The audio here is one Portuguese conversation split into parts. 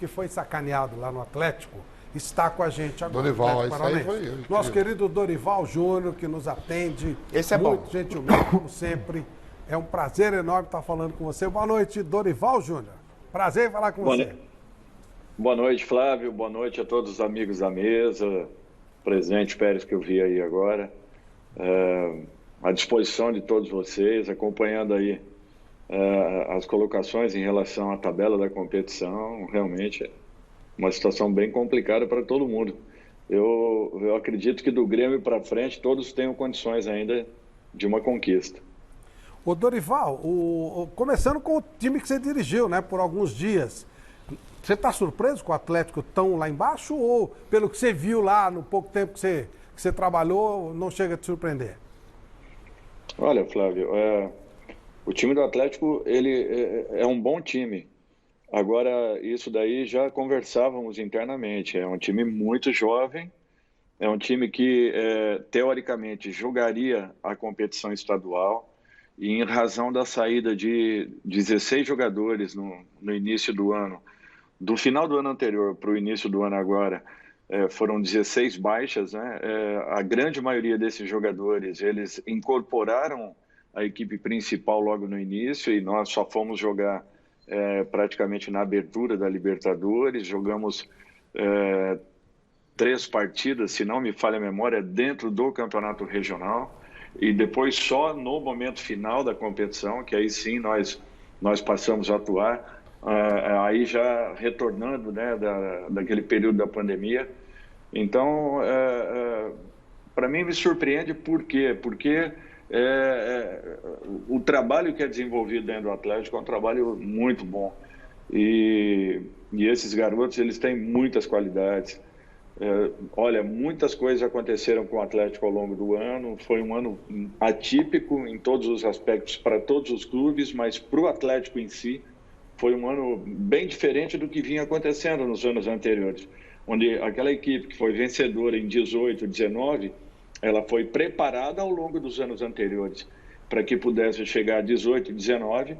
que foi sacaneado lá no Atlético, está com a gente agora. Dorival, isso aí foi ele. Nosso querido Dorival Júnior, que nos atende. Esse é muito bom. gentilmente, como sempre. É um prazer enorme estar falando com você. Boa noite, Dorival Júnior. Prazer em falar com você. Boa noite, Flávio. Boa noite a todos os amigos da mesa. Presidente Pérez, que eu vi aí agora. À disposição de todos vocês, acompanhando aí as colocações em relação à tabela da competição. Realmente é uma situação bem complicada para todo mundo. Eu acredito que do Grêmio para frente todos tenham condições ainda de uma conquista. Ô Dorival, começando com o time que você dirigiu, né, por alguns dias. Você está surpreso com o Atlético tão lá embaixo ou pelo que você viu lá no pouco tempo que você trabalhou, não chega a te surpreender? Olha, Flávio, o time do Atlético ele é um bom time. Agora, isso daí já conversávamos internamente. É um time muito jovem, é um time que, teoricamente, jogaria a competição estadual e, em razão da saída de 16 jogadores no início do ano, do final do ano anterior para o início do ano agora, foram 16 baixas, né? A grande maioria desses jogadores, eles incorporaram a equipe principal logo no início e nós só fomos jogar praticamente na abertura da Libertadores. Jogamos 3 partidas, se não me falha a memória, dentro do campeonato regional e depois só no momento final da competição, que aí sim nós passamos a atuar. Aí já retornando, né, daquele período da pandemia. Então, para mim me surpreende por quê? Porque o trabalho que é desenvolvido dentro do Atlético é um trabalho muito bom. E esses garotos, eles têm muitas qualidades. Olha, muitas coisas aconteceram com o Atlético ao longo do ano. Foi um ano atípico em todos os aspectos para todos os clubes, mas para o Atlético em si, foi um ano bem diferente do que vinha acontecendo nos anos anteriores, onde aquela equipe que foi vencedora em 18, 19, ela foi preparada ao longo dos anos anteriores para que pudesse chegar a 18 e 19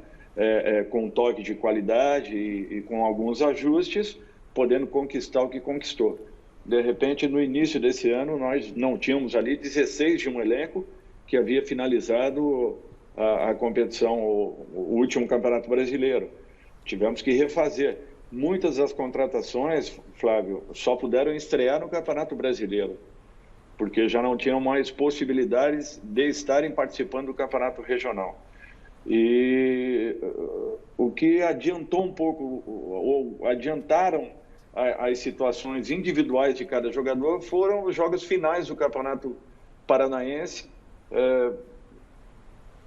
com um toque de qualidade e com alguns ajustes, podendo conquistar o que conquistou. De repente, no início desse ano, nós não tínhamos ali 16 de um elenco que havia finalizado a competição, o último Campeonato Brasileiro. Tivemos que refazer. Muitas das contratações, Flávio, só puderam estrear no Campeonato Brasileiro, porque já não tinham mais possibilidades de estarem participando do Campeonato Regional. E o que adiantou um pouco, ou adiantaram as situações individuais de cada jogador, foram os jogos finais do Campeonato Paranaense,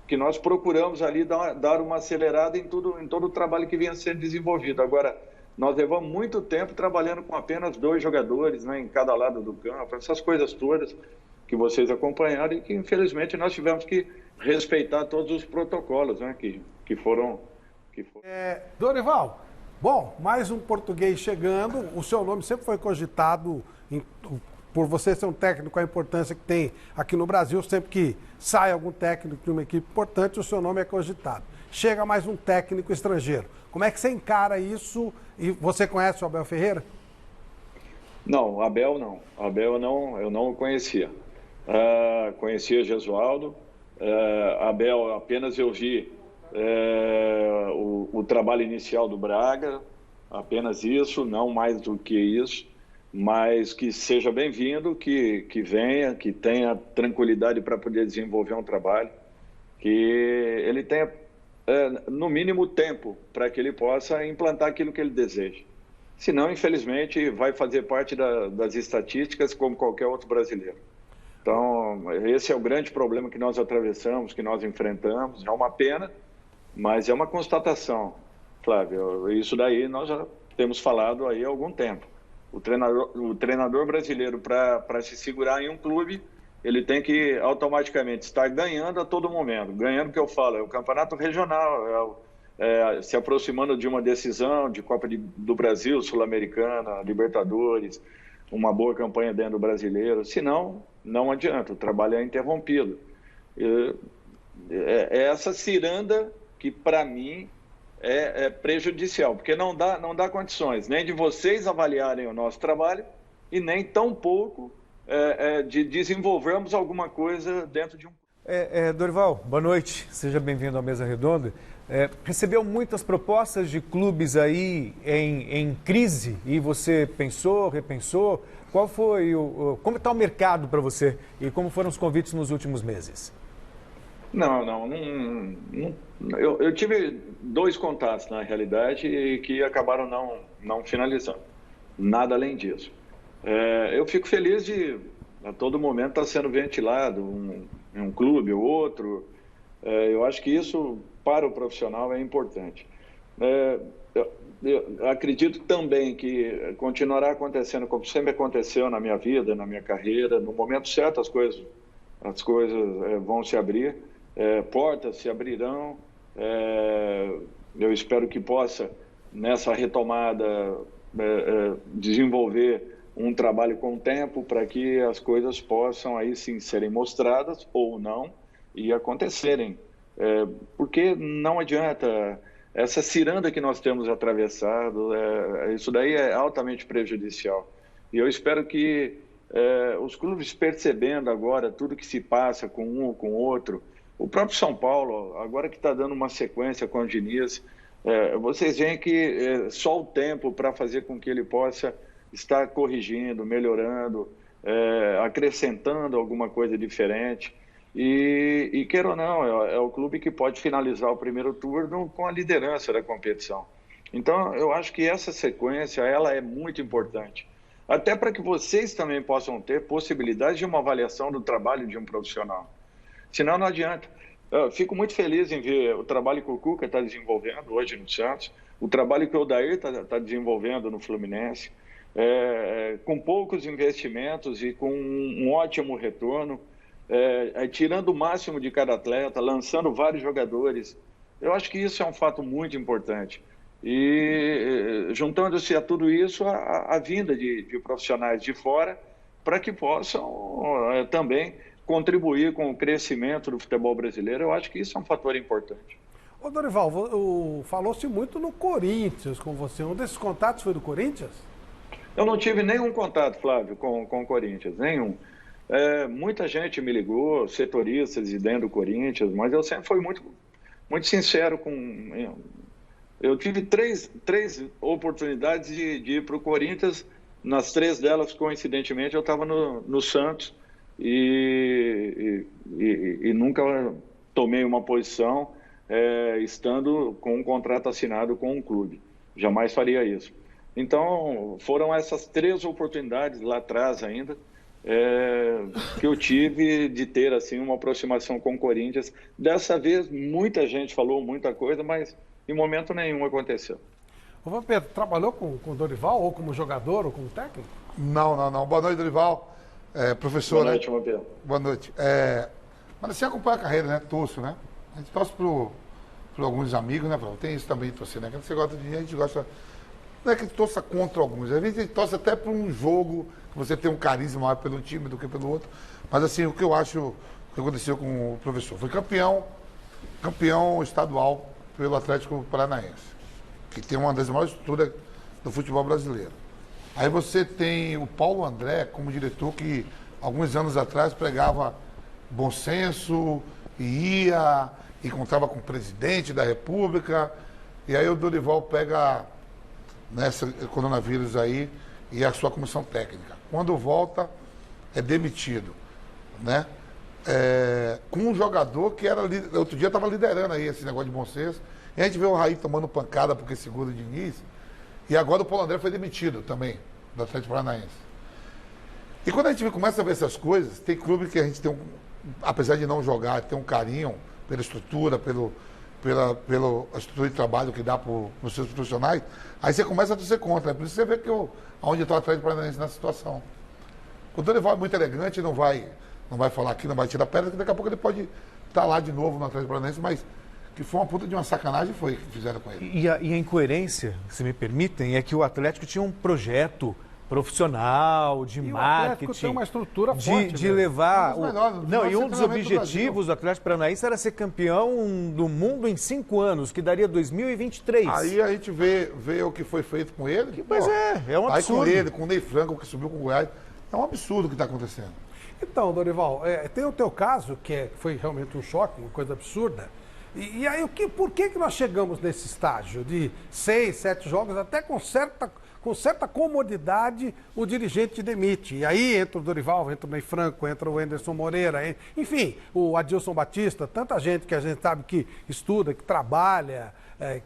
que nós procuramos ali dar uma acelerada em todo o trabalho que vinha sendo desenvolvido. Agora, nós levamos muito tempo trabalhando com apenas 2 jogadores, né, em cada lado do campo, essas coisas todas que vocês acompanharam e que, infelizmente, nós tivemos que respeitar todos os protocolos, né, que foram... Dorival, bom, mais um português chegando. O seu nome sempre foi cogitado por você ser um técnico, com a importância que tem aqui no Brasil. Sempre que sai algum técnico de uma equipe importante, o seu nome é cogitado. Chega mais um técnico estrangeiro. Como é que você encara isso? E você conhece o Abel Ferreira? Não, Abel não. Abel não, eu não o conhecia. Conhecia Gesualdo. Abel, apenas eu vi o trabalho inicial do Braga, apenas isso, não mais do que isso. Mas que seja bem-vindo, que venha, que tenha tranquilidade para poder desenvolver um trabalho, que ele tenha, no mínimo, tempo para que ele possa implantar aquilo que ele deseja. Senão, infelizmente, vai fazer parte das estatísticas como qualquer outro brasileiro. Então, esse é o grande problema que nós atravessamos, que nós enfrentamos. É uma pena, mas é uma constatação, Flávio. Isso daí nós já temos falado aí há algum tempo. O treinador brasileiro, para se segurar em um clube, ele tem que automaticamente estar ganhando a todo momento. Ganhando, que eu falo, é o campeonato regional, se aproximando de uma decisão de Copa do Brasil, Sul-Americana, Libertadores, uma boa campanha dentro do brasileiro. Senão, não adianta, o trabalho é interrompido. É essa ciranda que, para mim, é prejudicial, porque não dá condições nem de vocês avaliarem o nosso trabalho e nem tampouco de desenvolvermos alguma coisa dentro de um... Dorival, boa noite, seja bem-vindo à Mesa Redonda. Recebeu muitas propostas de clubes aí em crise e você pensou, repensou? Qual foi como está o mercado para você e como foram os convites nos últimos meses? Não. Eu tive 2 contatos, na realidade, e que acabaram não finalizando. Nada além disso. Eu fico feliz de, a todo momento, estar sendo ventilado um clube ou outro. Eu acho que isso, para o profissional, é importante. Eu acredito também que continuará acontecendo, como sempre aconteceu na minha vida, na minha carreira. No momento certo, as coisas vão se abrir. Portas se abrirão. Eu espero que possa, nessa retomada, desenvolver um trabalho com o tempo para que as coisas possam aí sim serem mostradas ou não e acontecerem. Porque não adianta, essa ciranda que nós temos atravessado, isso daí é altamente prejudicial. E eu espero que os clubes, percebendo agora tudo que se passa com um ou com o outro, o próprio São Paulo, agora que está dando uma sequência com o Diniz, vocês veem que só o tempo para fazer com que ele possa estar corrigindo, melhorando, acrescentando alguma coisa diferente. E queira ou não, é o clube que pode finalizar o primeiro turno com a liderança da competição. Então, eu acho que essa sequência ela é muito importante. Até para que vocês também possam ter possibilidade de uma avaliação do trabalho de um profissional. Senão não adianta. Eu fico muito feliz em ver o trabalho que o Cuca está desenvolvendo hoje no Santos, o trabalho que o Odair está desenvolvendo no Fluminense, com poucos investimentos e com um ótimo retorno, tirando o máximo de cada atleta, lançando vários jogadores. Eu acho que isso é um fato muito importante. E juntando-se a tudo isso, a vinda de profissionais de fora, para que possam também contribuir com o crescimento do futebol brasileiro, eu acho que isso é um fator importante. Ô Dorival, falou-se muito no Corinthians com você. Um desses contatos foi do Corinthians? Eu não tive nenhum contato, Flávio, com o Corinthians, nenhum. Muita gente me ligou, setoristas de dentro do Corinthians, mas eu sempre fui muito, muito sincero com... Eu tive três oportunidades de ir para o Corinthians, nas 3 delas, coincidentemente, eu estava no Santos, e nunca tomei uma posição estando com um contrato assinado com um clube. Jamais faria isso. Então, foram essas 3 oportunidades lá atrás ainda que eu tive de ter assim, uma aproximação com o Corinthians. Dessa vez, muita gente falou muita coisa, mas em momento nenhum aconteceu. Ô Vampeta, trabalhou com o Dorival, ou como jogador, ou como técnico? Não. Boa noite, Dorival. Professor, boa noite, Vampeta. Boa noite. Mas você acompanha a carreira, né? Torço, né? A gente torce por alguns amigos, né? Tem isso também de torcer, né? Quando você gosta de gente, a gente gosta... Não é que a gente torça contra alguns. Às vezes a gente torce até por um jogo, que você tem um carisma maior pelo time do que pelo outro. Mas assim, o que eu acho que aconteceu com o professor? Foi campeão estadual pelo Atlético Paranaense, que tem uma das maiores estruturas do futebol brasileiro. Aí você tem o Paulo André como diretor que, alguns anos atrás, pregava bom senso, e ia, encontrava com o presidente da República, e aí o Dorival pega nessa coronavírus aí e a sua comissão técnica. Quando volta, é demitido, né? Com um jogador que era outro dia estava liderando aí esse negócio de bom senso, e a gente vê o Raí tomando pancada porque segura o Diniz, e agora o Paulo André foi demitido também, do Atlético Paranaense. E quando a gente começa a ver essas coisas, tem clube que a gente tem, apesar de não jogar, tem um carinho pela estrutura, pela estrutura de trabalho que dá para os seus profissionais, aí você começa a torcer contra. Por isso você vê que onde está o Atlético Paranaense nessa situação. O Dorival é muito elegante, não vai falar aqui, não vai tirar pedra, que daqui a pouco ele pode estar lá de novo no Atlético Paranaense, mas que foi uma puta de uma sacanagem foi que fizeram com ele. E a incoerência, se me permitem, é que o Atlético tinha um projeto profissional, de E o marketing. Atlético tem uma estrutura forte. De mesmo. levar. Um dos melhores, Não, e um dos do objetivos do Atlético Paranaense era ser campeão do mundo em 5 anos, que daria 2023. Aí a gente vê o que foi feito com ele. Que, Pois é um absurdo. Aí com ele, com o Ney Franco, que subiu com o Goiás. É um absurdo o que está acontecendo. Então, Dorival, tem o teu caso, que foi realmente um choque, uma coisa absurda. E aí, por que nós chegamos nesse estágio de 6, 7 jogos, até com certa comodidade, o dirigente demite. E aí entra o Dorival, entra o Ney Franco, entra o Anderson Moreira, enfim, o Adilson Batista, tanta gente que a gente sabe que estuda, que trabalha,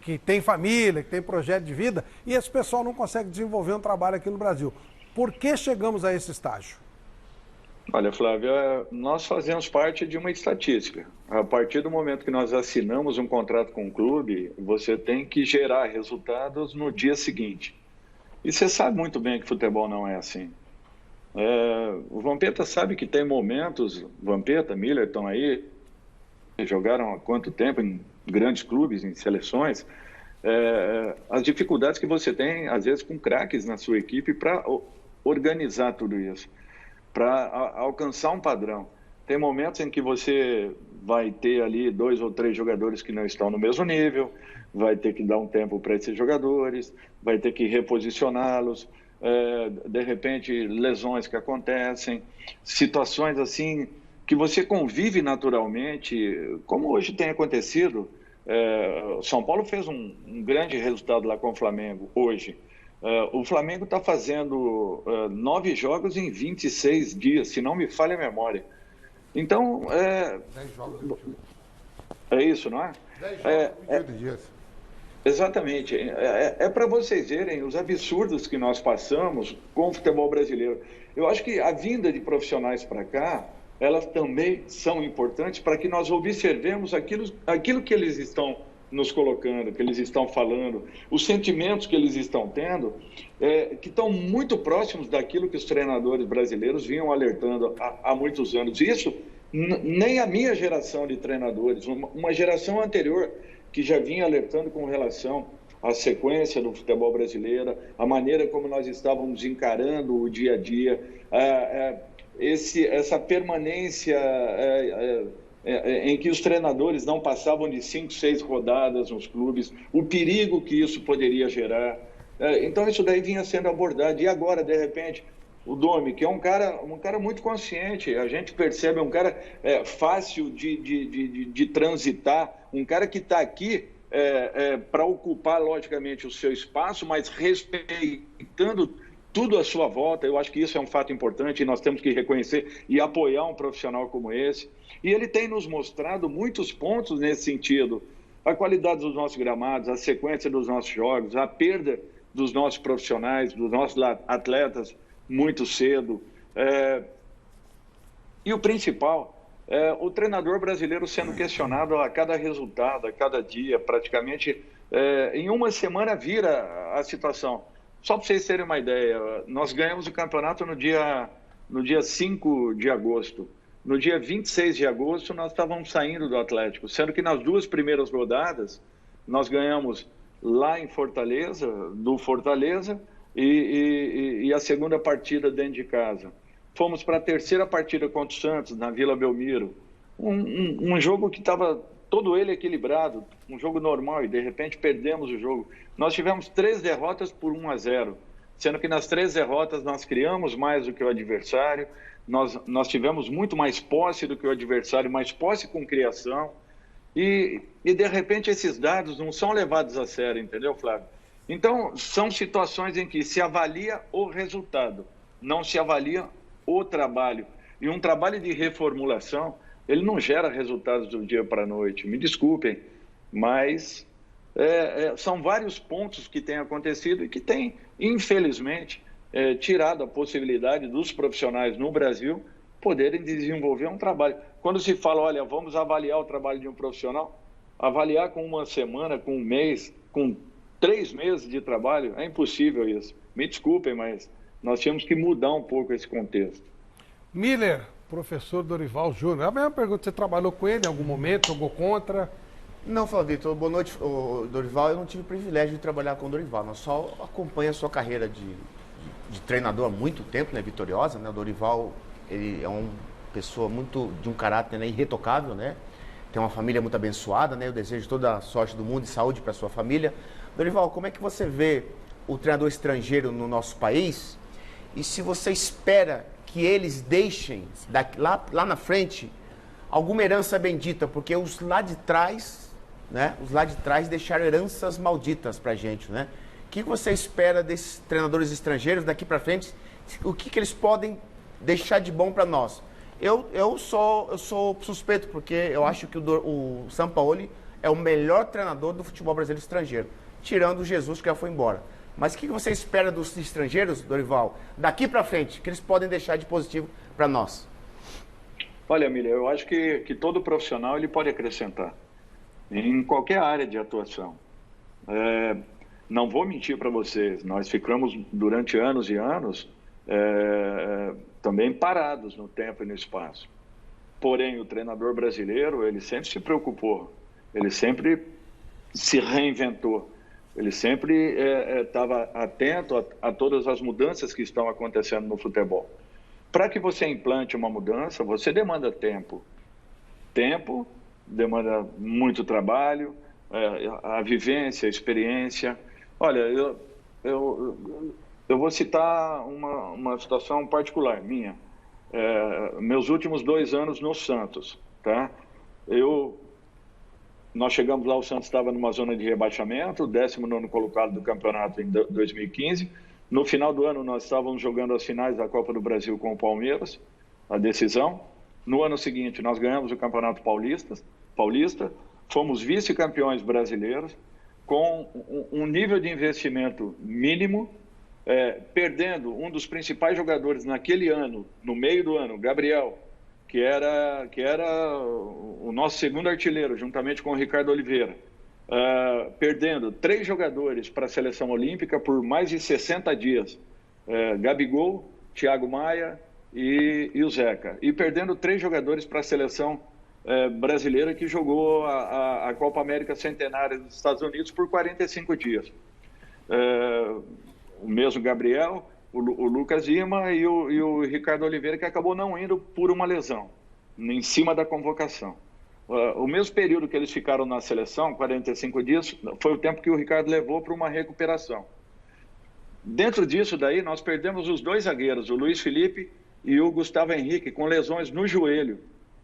que tem família, que tem projeto de vida, e esse pessoal não consegue desenvolver um trabalho aqui no Brasil. Por que chegamos a esse estágio? Olha, Flávio, nós fazemos parte de uma estatística. A partir do momento que nós assinamos um contrato com o clube, você tem que gerar resultados no dia seguinte. E você sabe muito bem que futebol não é assim. O Vampeta sabe que tem momentos, Vampeta, Miller estão aí, jogaram há quanto tempo em grandes clubes, em seleções, as dificuldades que você tem, às vezes, com craques na sua equipe para organizar tudo isso, para alcançar um padrão. Tem momentos em que você vai ter ali 2 ou 3 jogadores que não estão no mesmo nível, vai ter que dar um tempo para esses jogadores, vai ter que reposicioná-los, de repente lesões que acontecem, situações assim que você convive naturalmente, como hoje tem acontecido. São Paulo fez um grande resultado lá com o Flamengo hoje. O Flamengo está fazendo 9 jogos em 26 dias, se não me falha a memória. Então, 10 jogos. É isso, não é? 10 jogos em 28 dias. Exatamente. Para vocês verem os absurdos que nós passamos com o futebol brasileiro. Eu acho que a vinda de profissionais para cá, elas também são importantes para que nós observemos aquilo que eles estão nos colocando, que eles estão falando, os sentimentos que eles estão tendo, que estão muito próximos daquilo que os treinadores brasileiros vinham alertando há muitos anos. Isso, nem a minha geração de treinadores, uma geração anterior que já vinha alertando com relação à sequência do futebol brasileiro, a maneira como nós estávamos encarando o dia a dia, essa permanência em que os treinadores não passavam de 5, 6 rodadas nos clubes, o perigo que isso poderia gerar. Então isso daí vinha sendo abordado. E agora, de repente, o Domi, que é um cara muito consciente, a gente percebe, um cara fácil de transitar, um cara que está aqui para ocupar, logicamente, o seu espaço, mas respeitando tudo à sua volta. Eu acho que isso é um fato importante e nós temos que reconhecer e apoiar um profissional como esse. E ele tem nos mostrado muitos pontos nesse sentido. A qualidade dos nossos gramados, a sequência dos nossos jogos, a perda dos nossos profissionais, dos nossos atletas muito cedo. E o principal, o treinador brasileiro sendo questionado a cada resultado, a cada dia, praticamente em uma semana vira a situação. Só para vocês terem uma ideia, nós ganhamos o campeonato no dia 5 de agosto. No dia 26 de agosto, nós estávamos saindo do Atlético, sendo que nas 2 primeiras rodadas, nós ganhamos lá em Fortaleza, do Fortaleza, e a segunda partida dentro de casa. Fomos para a terceira partida contra o Santos, na Vila Belmiro. Um jogo que estava todo ele equilibrado, um jogo normal, e de repente perdemos o jogo. Nós tivemos 3 derrotas por 1-0, sendo que nas 3 derrotas nós criamos mais do que o adversário, nós tivemos muito mais posse do que o adversário, mais posse com criação, e de repente esses dados não são levados a sério, entendeu, Flávio? Então, são situações em que se avalia o resultado, não se avalia o trabalho. E um trabalho de reformulação, ele não gera resultados do dia para a noite. Me desculpem, mas são vários pontos que têm acontecido e que têm, infelizmente, tirado a possibilidade dos profissionais no Brasil poderem desenvolver um trabalho. Quando se fala, olha, vamos avaliar o trabalho de um profissional, avaliar com uma semana, com um mês, com 3 meses de trabalho, é impossível isso. Me desculpem, mas nós tínhamos que mudar um pouco esse contexto. Miller, professor Dorival Júnior. A mesma pergunta, você trabalhou com ele em algum momento, jogou contra? Não, Flavito, boa noite, Dorival. Eu não tive o privilégio de trabalhar com o Dorival, nós só acompanho a sua carreira de treinador há muito tempo, né, vitoriosa, né? O Dorival, ele é uma pessoa muito de um caráter, né, irretocável, né? Tem uma família muito abençoada, né? Eu desejo toda a sorte do mundo e saúde para sua família. Dorival, como é que você vê o treinador estrangeiro no nosso país? E se você espera que eles deixem lá na frente alguma herança bendita, porque os lá de trás, né? Os lá de trás deixaram heranças malditas pra gente, né? O que você espera desses treinadores estrangeiros daqui para frente? O que eles podem deixar de bom para nós? Eu sou suspeito, porque eu acho que o Sampaoli é o melhor treinador do futebol brasileiro estrangeiro, tirando o Jesus, que já foi embora. Mas o que você espera dos estrangeiros, Dorival, daqui para frente, que eles podem deixar de positivo para nós? Olha, Emília, eu acho que todo profissional ele pode acrescentar em qualquer área de atuação. Não vou mentir para vocês, nós ficamos durante anos e anos também parados no tempo e no espaço. Porém, o treinador brasileiro, ele sempre se preocupou, ele sempre se reinventou, ele sempre estava atento a todas as mudanças que estão acontecendo no futebol. Para que você implante uma mudança, você demanda tempo. Tempo demanda muito trabalho, a vivência, a experiência. Olha, eu vou citar uma situação particular minha. Meus últimos 2 anos no Santos, tá? Nós chegamos lá, o Santos estava numa zona de rebaixamento, 19º colocado do campeonato em 2015. No final do ano, nós estávamos jogando as finais da Copa do Brasil com o Palmeiras, a decisão. No ano seguinte, nós ganhamos o Campeonato Paulista, fomos vice-campeões brasileiros, com um nível de investimento mínimo, perdendo um dos principais jogadores naquele ano, no meio do ano, Gabriel, que era o nosso segundo artilheiro, juntamente com o Ricardo Oliveira, perdendo 3 jogadores para a seleção olímpica por mais de 60 dias, Gabigol, Thiago Maia e o Zeca, e perdendo 3 jogadores para a seleção brasileira que jogou a Copa América Centenária dos Estados Unidos por 45 dias. O mesmo Gabriel, o Lucas Lima e o Ricardo Oliveira, que acabou não indo por uma lesão, em cima da convocação. O mesmo período que eles ficaram na seleção, 45 dias, foi o tempo que o Ricardo levou para uma recuperação. Dentro disso daí, nós perdemos os 2 zagueiros, o Luiz Felipe e o Gustavo Henrique, com lesões no joelho.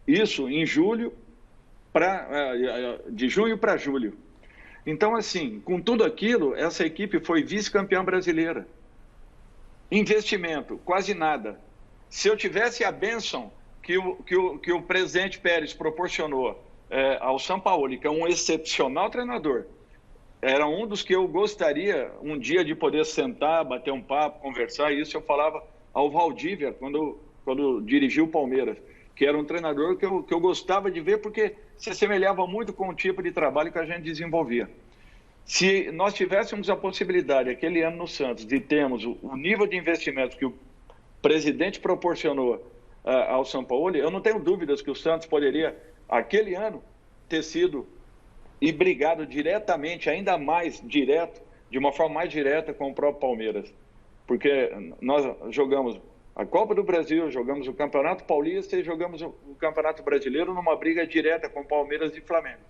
Isso em julho, de junho para julho. Então, assim, com tudo aquilo, essa equipe foi vice-campeã brasileira. Investimento, quase nada. Se eu tivesse a bênção que o presidente Pérez proporcionou ao Sampaoli, que é um excepcional treinador, era um dos que eu gostaria um dia de poder sentar, bater um papo, conversar. Isso eu falava ao Valdívia, quando dirigiu o Palmeiras, que era um treinador que eu gostava de ver, porque se assemelhava muito com o tipo de trabalho que a gente desenvolvia. Se nós tivéssemos a possibilidade, aquele ano no Santos, de termos o nível de investimento que o presidente proporcionou ao Sampaoli, eu não tenho dúvidas que o Santos poderia, aquele ano, ter sido e brigado diretamente, ainda mais direto, de uma forma mais direta com o próprio Palmeiras. Porque nós jogamos a Copa do Brasil, jogamos o Campeonato Paulista e jogamos o Campeonato Brasileiro numa briga direta com Palmeiras e Flamengo.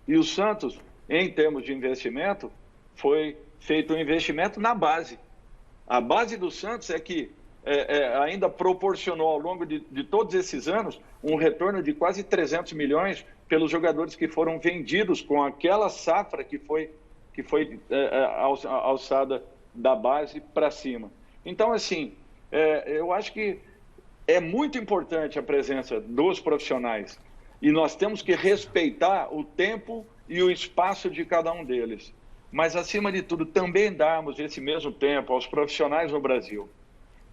E o Santos, em termos de investimento, foi feito um investimento na base. A base do Santos é que ainda proporcionou ao longo de todos esses anos um retorno de quase 300 milhões pelos jogadores que foram vendidos com aquela safra que foi alçada da base para cima. Então, assim, eu acho que é muito importante a presença dos profissionais e nós temos que respeitar o tempo e o espaço de cada um deles. Mas, acima de tudo, também darmos esse mesmo tempo aos profissionais no Brasil,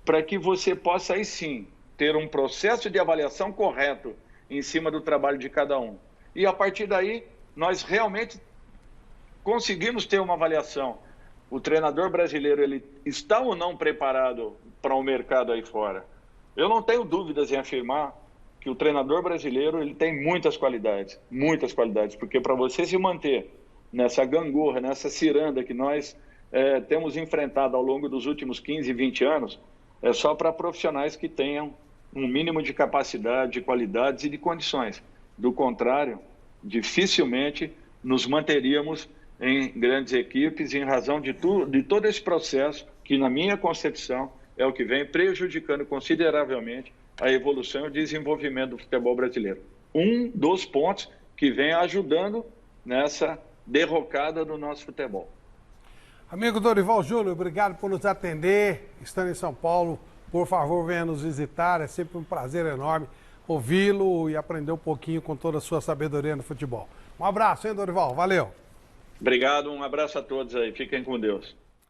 para que você possa, aí sim, ter um processo de avaliação correto em cima do trabalho de cada um. E, a partir daí, nós realmente conseguimos ter uma avaliação. O treinador brasileiro, ele está ou não preparado para o mercado aí fora? Eu não tenho dúvidas em afirmar que o treinador brasileiro, ele tem muitas qualidades, porque para você se manter nessa gangorra, nessa ciranda que nós temos enfrentado ao longo dos últimos 15, 20 anos é só para profissionais que tenham um mínimo de capacidade, de qualidades e de condições. Do contrário, dificilmente nos manteríamos em grandes equipes em razão de todo esse processo que, na minha concepção, é o que vem prejudicando consideravelmente a evolução e o desenvolvimento do futebol brasileiro. Um dos pontos que vem ajudando nessa derrocada do nosso futebol. Amigo Dorival Júnior, obrigado por nos atender. Estando em São Paulo, por favor, venha nos visitar. É sempre um prazer enorme ouvi-lo e aprender um pouquinho com toda a sua sabedoria no futebol. Um abraço, hein, Dorival? Valeu. Obrigado, um abraço a todos aí. Fiquem com Deus.